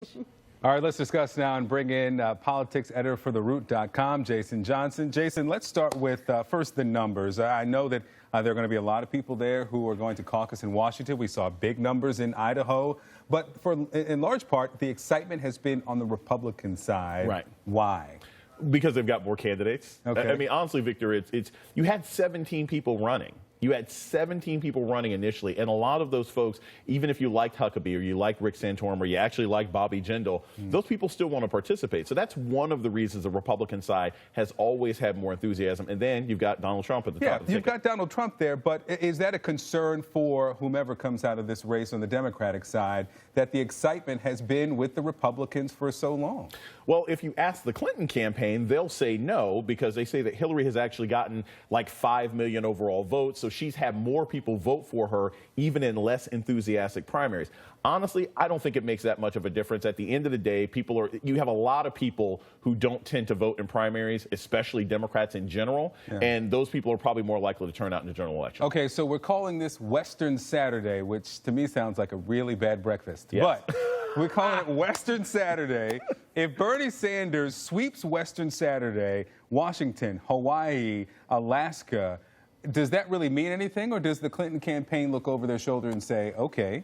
All right, let's discuss now and bring in politics editor for TheRoot.com, Jason Johnson. Jason, let's start with first the numbers. I know that there are going to be a lot of people there who are going to caucus in Washington. We saw big numbers in Idaho, but in large part, the excitement has been on the Republican side. Right. Why? Because they've got more candidates. Okay. I mean, honestly, Victor, you had 17 people running. You had 17 people running initially, and a lot of those folks, even if you liked Huckabee or you liked Rick Santorum or you actually liked Bobby Jindal, those people still want to participate. So that's one of the reasons the Republican side has always had more enthusiasm. And then you've got Donald Trump at the top of the you've got Donald Trump there, but is that a concern for whomever comes out of this race on the Democratic side, that the excitement has been with the Republicans for so long? Well, if you ask the Clinton campaign, they'll say no, because they say that Hillary has actually gotten like 5 million overall votes. So she's had more people vote for her, even in less enthusiastic primaries. Honestly, I don't think it makes that much of a difference. At the end of the day, you have a lot of people who don't tend to vote in primaries, especially Democrats in general, and those people are probably more likely to turn out in the general election. Okay, so we're calling this Western Saturday, which to me sounds like a really bad breakfast. Yes. But we're calling it Western Saturday. If Bernie Sanders sweeps Western Saturday, Washington, Hawaii, Alaska, does that really mean anything, or does the Clinton campaign look over their shoulder and say, okay?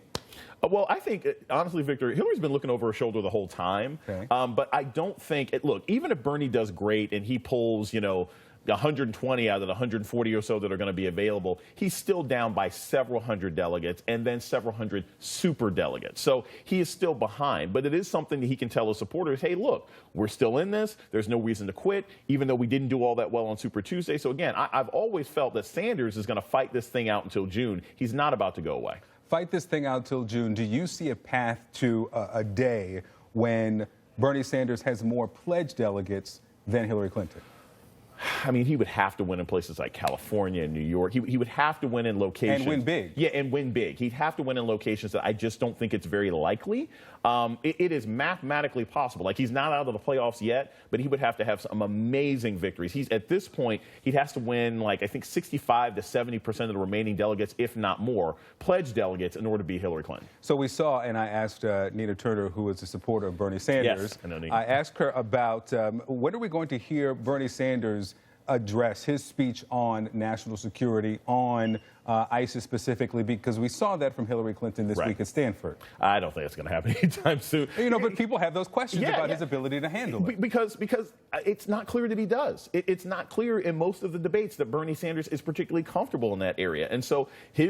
Well, I think, honestly, Victor, Hillary's been looking over her shoulder the whole time. Okay. But I don't think, look, even if Bernie does great and he pulls, 120 out of the 140 or so that are going to be available, he's still down by several hundred delegates and then several hundred super delegates. So he is still behind. But it is something that he can tell his supporters, hey, look, we're still in this. There's no reason to quit, even though we didn't do all that well on Super Tuesday. So, again, I've always felt that Sanders is going to fight this thing out until June. He's not about to go away. Fight this thing out till June. Do you see a path to a day when Bernie Sanders has more pledged delegates than Hillary Clinton? I mean, he would have to win in places like California and New York. He would have to win in locations. And win big. Yeah, and win big. He'd have to win in locations that I just don't think it's very likely. It is mathematically possible. Like, he's not out of the playoffs yet, but he would have to have some amazing victories. At this point, he has to win, like, I think 65 to 70% of the remaining delegates, if not more, pledged delegates in order to beat Hillary Clinton. So we saw, and I asked Nina Turner, who is a supporter of Bernie Sanders. Yes, I know Nina. I asked her about when are we going to hear Bernie Sanders address his speech on national security, on ISIS specifically, because we saw that from Hillary Clinton this week at Stanford. I don't think it's going to happen anytime soon. But people have those questions about his ability to handle it. Because it's not clear that he does. It's not clear in most of the debates that Bernie Sanders is particularly comfortable in that area. And so he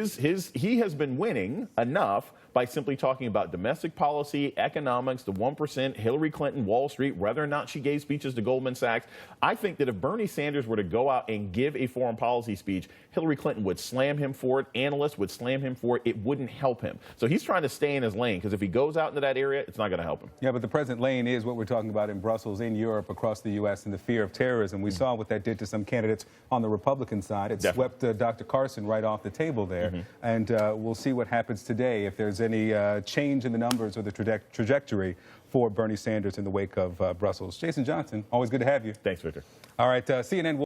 has been winning enough by simply talking about domestic policy, economics, the 1%, Hillary Clinton, Wall Street, whether or not she gave speeches to Goldman Sachs. I think that if Bernie Sanders were to go out and give a foreign policy speech, Hillary Clinton would slam him for it. Analysts would slam him for it. It wouldn't help him. So he's trying to stay in his lane, because if he goes out into that area, it's not going to help him. Yeah, but the present lane is what we're talking about in Brussels, in Europe, across the U.S., and the fear of terrorism. We saw what that did to some candidates on the Republican side. It swept Dr. Carson right off the table there. And we'll see what happens today, if there's any change in the numbers or the trajectory for Bernie Sanders in the wake of Brussels. Jason Johnson, always good to have you. Thanks, Victor. All right, CNN.